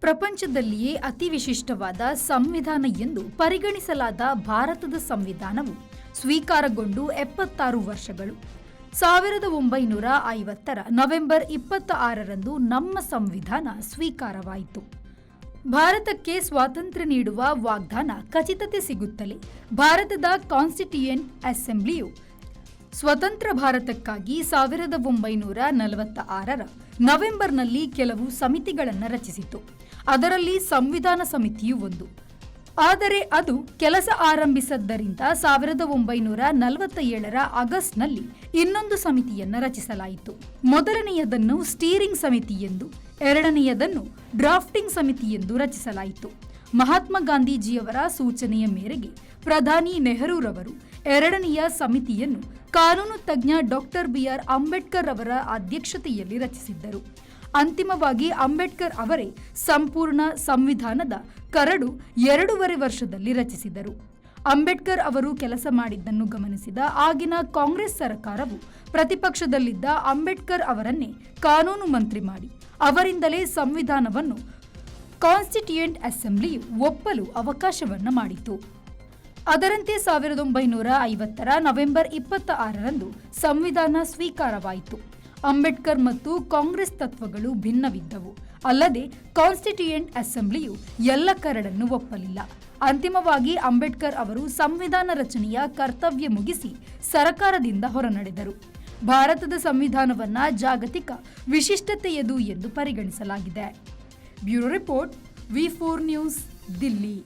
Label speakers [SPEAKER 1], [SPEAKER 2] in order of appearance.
[SPEAKER 1] ಪ್ರಪಂಚದಲ್ಲಿಯೇ ಅತಿ ವಿಶಿಷ್ಟವಾದ ಸಂವಿಧಾನ ಎಂದು ಪರಿಗಣಿಸಲಾದ ಭಾರತದ ಸಂವಿಧಾನವು ಸ್ವೀಕಾರಗೊಂಡು 76 ವರ್ಷಗಳು. 1950ರ ನವೆಂಬರ್ 26ರಂದು ನಮ್ಮ ಸಂವಿಧಾನ ಸ್ವೀಕಾರವಾಯಿತು. ಭಾರತಕ್ಕೆ ಸ್ವಾತಂತ್ರ್ಯ ನೀಡುವ ವಾಗ್ದಾನ ಖಚಿತತೆ ಸಿಗುತ್ತಲೇ ಭಾರತದ ಕಾನ್ಸ್ಟಿಟ್ಯೂಯೆಂಟ್ ಅಸೆಂಬ್ಲಿಯು ಸ್ವತಂತ್ರ ಭಾರತಕ್ಕಾಗಿ 1946ರ ನವೆಂಬರ್ನಲ್ಲಿ ಕೆಲವು ಸಮಿತಿಗಳನ್ನು ರಚಿಸಿತು. ಅದರಲ್ಲಿ ಸಂವಿಧಾನ ಸಮಿತಿಯು ಒಂದು. ಆದರೆ ಅದು ಕೆಲಸ ಆರಂಭಿಸಿದ್ದರಿಂದ 1947ರ ಆಗಸ್ಟ್ನಲ್ಲಿ ಇನ್ನೊಂದು ಸಮಿತಿಯನ್ನು ರಚಿಸಲಾಯಿತು. ಮೊದಲನೆಯದನ್ನು ಸ್ಟೀರಿಂಗ್ ಸಮಿತಿ ಎಂದು, ಎರಡನೆಯದನ್ನು ಡ್ರಾಫ್ಟಿಂಗ್ ಸಮಿತಿ ಎಂದು ರಚಿಸಲಾಯಿತು. ಮಹಾತ್ಮ ಗಾಂಧೀಜಿಯವರ ಸೂಚನೆಯ ಮೇರೆಗೆ ಪ್ರಧಾನಿ ನೆಹರೂರವರು ಎರಡನೆಯ ಸಮಿತಿಯನ್ನು ಕಾನೂನು ತಜ್ಞ ಡಾಕ್ಟರ್ ಬಿ.ಆರ್. ಅಂಬೇಡ್ಕರ್ ಅವರ ಅಧ್ಯಕ್ಷತೆಯಲ್ಲಿ ರಚಿಸಿದ್ದರು. ಅಂತಿಮವಾಗಿ ಅಂಬೇಡ್ಕರ್ ಅವರೇ ಸಂಪೂರ್ಣ ಸಂವಿಧಾನದ ಕರಡು 2.5 ವರ್ಷದಲ್ಲಿ ರಚಿಸಿದರು. ಅಂಬೇಡ್ಕರ್ ಅವರು ಕೆಲಸ ಮಾಡಿದ್ದನ್ನು ಗಮನಿಸಿದ ಆಗಿನ ಕಾಂಗ್ರೆಸ್ ಸರ್ಕಾರವು ಪ್ರತಿಪಕ್ಷದಲ್ಲಿದ್ದ ಅಂಬೇಡ್ಕರ್ ಅವರನ್ನೇ ಕಾನೂನು ಮಂತ್ರಿ ಮಾಡಿ ಅವರಿಂದಲೇ ಸಂವಿಧಾನವನ್ನು ಕಾನ್ಸ್ಟಿಟ್ಯೂಯೆಂಟ್ ಅಸೆಂಬ್ಲಿಯು ಒಪ್ಪಲು ಅವಕಾಶವನ್ನು ಮಾಡಿತು. ಅದರಂತೆ 1950ರ ನವೆಂಬರ್ 26ರಂದು ಸಂವಿಧಾನ ಸ್ವೀಕಾರವಾಯಿತು. ಅಂಬೇಡ್ಕರ್ ಮತ್ತು ಕಾಂಗ್ರೆಸ್ ತತ್ವಗಳು ಭಿನ್ನವಿದ್ದವು. ಅಲ್ಲದೆ ಕಾನ್ಸ್ಟಿಟ್ಯೂಯೆಂಟ್ ಅಸೆಂಬ್ಲಿಯು ಎಲ್ಲ ಕರಡನ್ನು ಒಪ್ಪಲಿಲ್ಲ. ಅಂತಿಮವಾಗಿ ಅಂಬೇಡ್ಕರ್ ಅವರು ಸಂವಿಧಾನ ರಚನೆಯ ಕರ್ತವ್ಯ ಮುಗಿಸಿ ಸರ್ಕಾರದಿಂದ ಹೊರನಡೆದರು. ಭಾರತದ ಸಂವಿಧಾನವನ್ನು ಜಾಗತಿಕ ವಿಶಿಷ್ಟತೆಯದು ಎಂದು ಪರಿಗಣಿಸಲಾಗಿದೆ. ಬ್ಯೂರೋ ರಿಪೋರ್ಟ್, ವಿ4 ನ್ಯೂಸ್, ದಿಲ್ಲಿ.